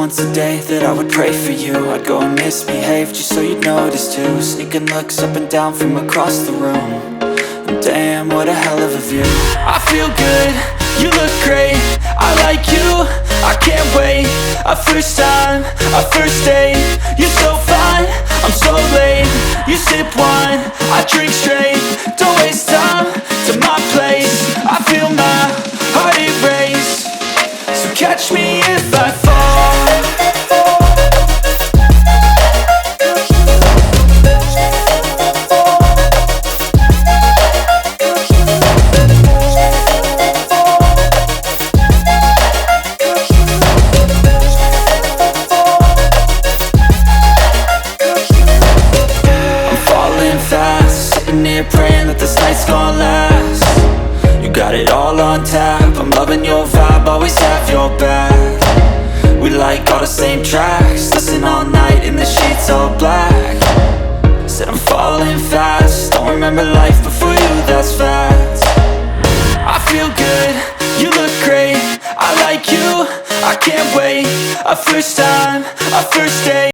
once a day that I would pray for you. I'd go and misbehave just so you'd notice too. Sneaking looks up and down from across the room. And damn, what a hell of a view. I feel good, you look great, I like you, I can't wait. A first time, a first date, you're so fine, I'm so late. You sip wine, I drink straight. Don't waste time to my place. I feel my heart erase. So catch me if I fall. Praying that this night's gonna last. You got it all on tap, I'm loving your vibe, always have your back. We like all the same tracks, listen all night in the sheets all black. Said I'm falling fast, don't remember life before you, that's fact. I feel good, you look great, I like you, I can't wait. A first time,